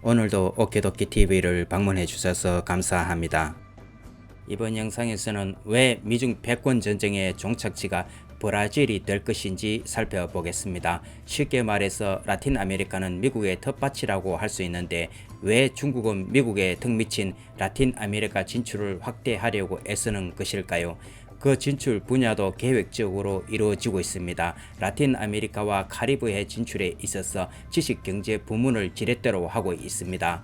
오늘도 오키도키 TV를 방문해 주셔서 감사합니다. 이번 영상에서는 왜 미중 패권 전쟁의 종착지가 브라질이 될 것인지 살펴보겠습니다. 쉽게 말해서 라틴 아메리카는 미국의 텃밭이라고 할 수 있는데 왜 중국은 미국의 턱 밑인 라틴 아메리카 진출을 확대하려고 애쓰는 것일까요? 그 진출 분야도 계획적으로 이루어지고 있습니다. 라틴 아메리카와 카리브해 진출에 있어서 지식경제 부문을 지렛대로 하고 있습니다.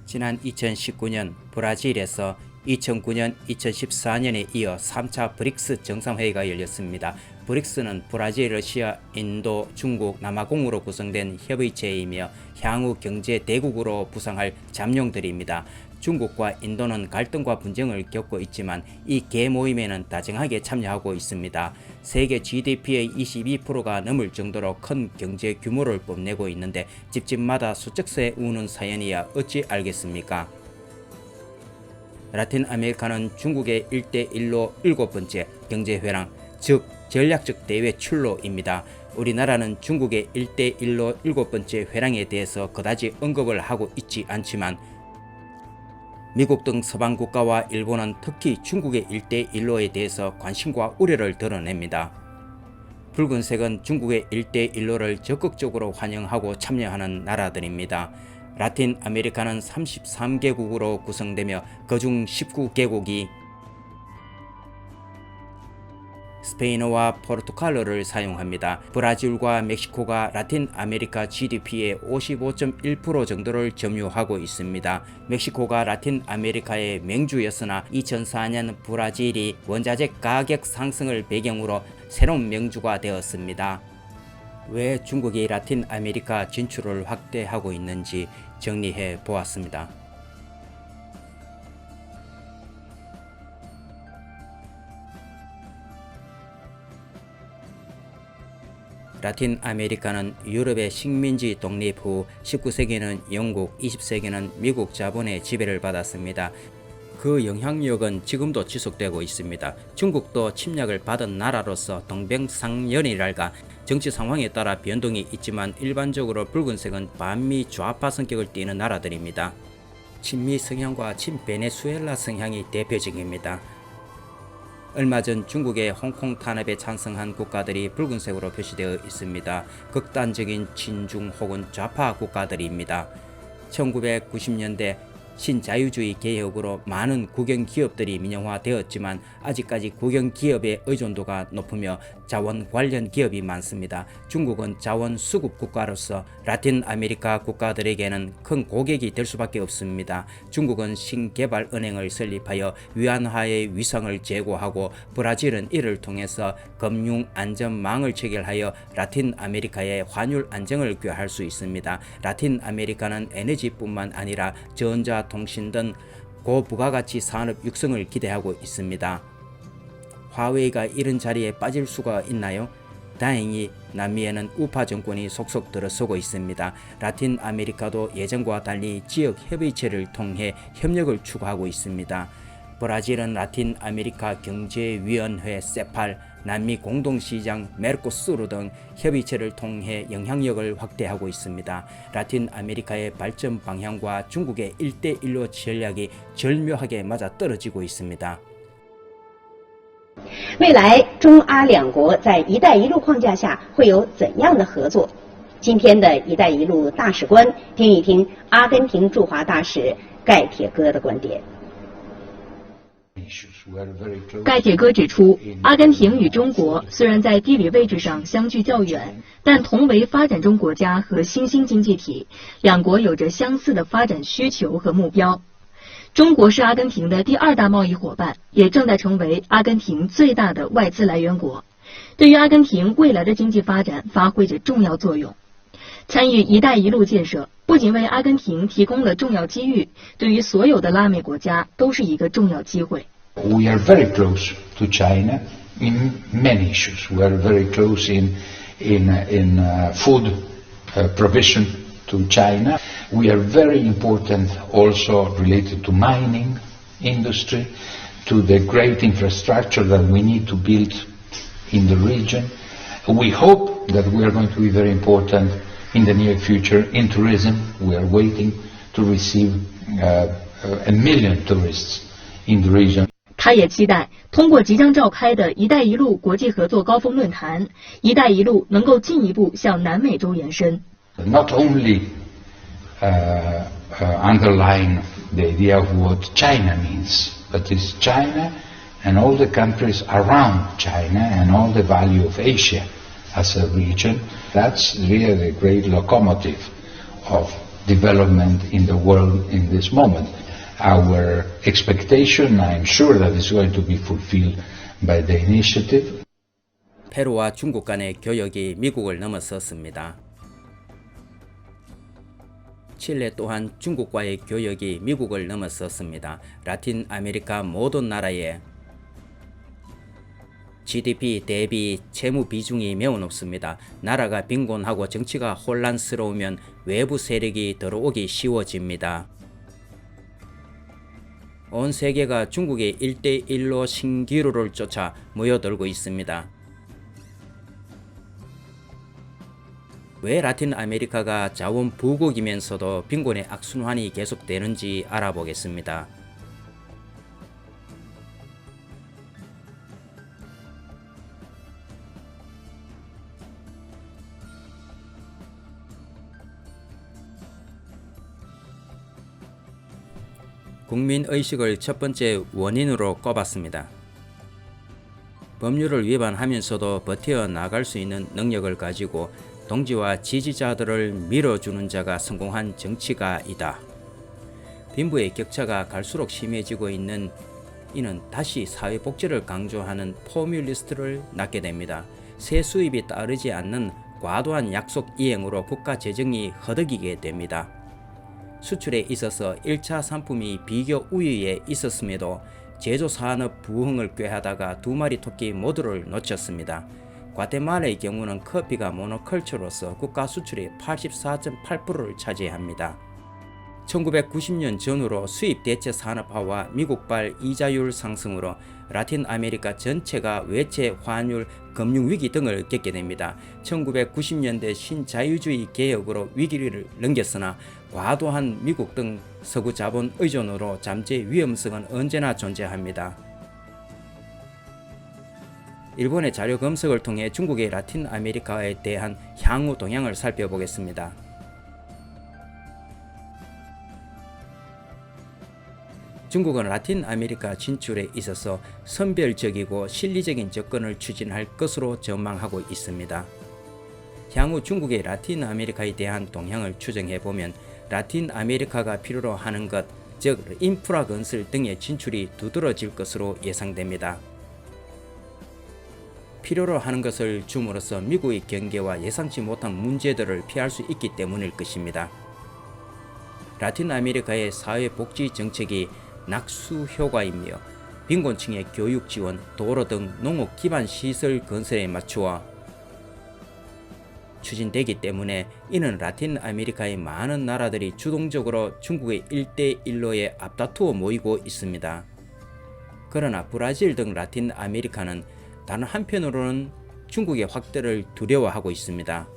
지난 2019년 브라질에서 2009년, 2014년에 이어 3차 브릭스 정상회의가 열렸습니다. 브릭스는 브라질, 러시아, 인도, 중국, 남아공으로 구성된 협의체이며 향후 경제 대국으로 부상할 잠룡들입니다. 중국과 인도는 갈등과 분쟁을 겪고 있지만 이 개모임에는 다정하게 참여하고 있습니다. 세계 GDP의 22%가 넘을 정도로 큰 경제 규모를 뽐내고 있는데 집집마다 수적세 우는 사연이야 어찌 알겠습니까? 라틴 아메리카는 중국의 1대1로 7번째 경제회랑, 즉 전략적 대외 출로입니다. 우리나라는 중국의 1대1로 7번째 회랑에 대해서 그다지 언급을 하고 있지 않지만 미국 등 서방 국가와 일본은 특히 중국의 1대1로에 대해서 관심과 우려를 드러냅니다. 붉은색은 중국의 1대1로를 적극적으로 환영하고 참여하는 나라들입니다. 라틴 아메리카는 33개국으로 구성되며 그중 19개국이 스페인어와 포르투갈어를 사용합니다. 브라질과 멕시코가 라틴 아메리카 GDP의 55.1% 정도를 점유하고 있습니다. 멕시코가 라틴 아메리카의 맹주였으나 2004년 브라질이 원자재 가격 상승을 배경으로 새로운 맹주가 되었습니다. 왜 중국이 라틴 아메리카 진출을 확대하고 있는지 정리해 보았습니다. 라틴 아메리카는 유럽의 식민지 독립 후 19세기는 영국, 20세기는 미국 자본의 지배를 받았습니다. 그 영향력은 지금도 지속되고 있습니다. 중국도 침략을 받은 나라로서 동병상련이랄까 정치 상황에 따라 변동이 있지만 일반적으로 붉은색은 반미 좌파 성격을 띠는 나라들입니다. 친미 성향과 친베네수엘라 성향이 대표적입니다. 얼마 전 중국의 홍콩 탄압에 찬성한 국가들이 붉은색으로 표시되어 있습니다. 극단적인 친중 혹은 좌파 국가들입니다. 1990년대 신자유주의 개혁으로 많은 국영기업들이 민영화되었지만 아직까지 국영기업의 의존도가 높으며 자원 관련 기업이 많습니다. 중국은 자원 수급 국가로서 라틴 아메리카 국가들에게는 큰 고객이 될 수밖에 없습니다. 중국은 신개발은행을 설립하여 위안화의 위상을 제고하고 브라질은 이를 통해서 금융 안전망을 체결하여 라틴 아메리카의 환율 안정을 꾀할 수 있습니다. 라틴 아메리카는 에너지뿐만 아니라 전자 통신 등 고부가가치 산업 육성을 기대하고 있습니다. 화웨이가 이런 자리에 빠질 수가 있나요? 다행히 남미에는 우파 정권이 속속 들어서고 있습니다. 라틴 아메리카도 예전과 달리 지역 협의체를 통해 협력을 추구하고 있습니다. 브라질은 라틴 아메리카 경제위원회 세팔, 남미 공동시장 메르코수르 등 협의체를 통해 영향력을 확대하고 있습니다. 라틴 아메리카의 발전 방향과 중국의 1대1로 전략이 절묘하게 맞아떨어지고 있습니다. 未来中阿两国在“一带一路”框架下会有怎样的合作？今天的“一带一路”大使观，听一听阿根廷驻华大使盖铁哥的观点。盖铁哥指出，阿根廷与中国虽然在地理位置上相距较远，但同为发展中国家和新兴经济体，两国有着相似的发展需求和目标。中国是阿根廷的第2大贸易伙伴，也正在成为阿根廷最大的外资来源国，对于阿根廷未来的经济发展发挥着重要作用。参与“一带一路”建设，不仅为阿根廷提供了重要机遇，对于所有的拉美国家都是一个重要机会。We are very close to China in many issues. We are very close in food provision to China. We are very important also related to mining industry, to the great infrastructure that we need to build in the region. We hope that we are going to be very important in the near future in tourism. We are waiting to receive 1 million tourists in the region. 他也期待通过即将召开的一带一路国际合作高峰论坛，一带一路能够进一步向南美洲延伸。Not only underline the idea of what China means, but it's China and all the countries around China and all the value of Asia as a region. That's really a great locomotive of development in the world in this moment. Our expectation, I'm sure that is going to be fulfilled by the initiative. 페루와 중국 간의 교역이 미국을 넘어섰습니다. 칠레 또한 중국과의 교역이 미국을 넘어섰습니다. 라틴 아메리카 모든 나라의 GDP 대비 채무 비중이 매우 높습니다. 나라가 빈곤하고 정치가 혼란스러우면 외부 세력이 들어오기 쉬워집니다. 온 세계가 중국의 1대1로 신기루를 쫓아 모여들고 있습니다. 왜 라틴 아메리카가 자원 부국이면서도 빈곤의 악순환이 계속되는지 알아보겠습니다. 국민의식을 첫 번째 원인으로 꼽았습니다. 법률을 위반하면서도 버텨 나갈 수 있는 능력을 가지고 동지와 지지자들을 밀어주는 자가 성공한 정치가 이다. 빈부의 격차가 갈수록 심해지고 있는 이는 다시 사회복지를 강조하는 포퓰리스트를 낳게 됩니다. 세 수입이 따르지 않는 과도한 약속 이행으로 국가 재정이 허덕이게 됩니다. 수출에 있어서 1차 상품이 비교 우위에 있었음에도 제조산업 부흥을 꾀하다가 두 마리 토끼 모두를 놓쳤습니다. 과테말라의 경우는 커피가 모노컬처로서 국가 수출의 84.8%를 차지합니다. 1990년 전후로 수입 대체 산업화와 미국발 이자율 상승으로 라틴 아메리카 전체가 외채 환율 금융 위기 등을 겪게 됩니다. 1990년대 신자유주의 개혁으로 위기를 넘겼으나 과도한 미국 등 서구 자본 의존으로 잠재 위험성은 언제나 존재합니다. 일본의 자료 검색을 통해 중국의 라틴 아메리카에 대한 향후 동향을 살펴보겠습니다. 중국은 라틴 아메리카 진출에 있어서 선별적이고 실리적인 접근을 추진할 것으로 전망하고 있습니다. 향후 중국의 라틴 아메리카에 대한 동향을 추정해보면 라틴 아메리카가 필요로 하는 것, 즉 인프라 건설 등의 진출이 두드러질 것으로 예상됩니다. 필요로 하는 것을 줌으로써 미국의 경계와 예상치 못한 문제들을 피할 수 있기 때문일 것입니다. 라틴 아메리카의 사회복지 정책이 낙수 효과이며 빈곤층의 교육 지원, 도로 등 농업 기반 시설 건설에 맞추어 추진되기 때문에 이는 라틴 아메리카의 많은 나라들이 주동적으로 중국의 1대1로에 앞다투어 모이고 있습니다. 그러나 브라질 등 라틴 아메리카는 다른 한편으로는 중국의 확대를 두려워하고 있습니다.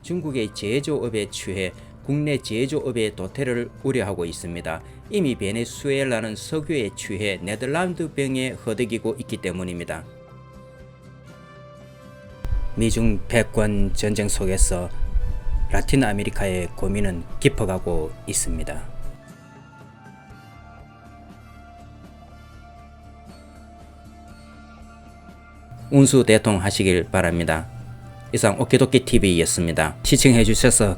중국의 제조업에 취해 국내 제조업의 도태를 우려하고 있습니다. 이미 베네수엘라는 석유에 취해 네덜란드병에 허덕이고 있기 때문입니다. 미중 패권 전쟁 속에서 라틴 아메리카의 고민은 깊어가고 있습니다. 운수 대통하시길 바랍니다. 이상 오키도키 TV였습니다. 시청해주셔서 감사합니다.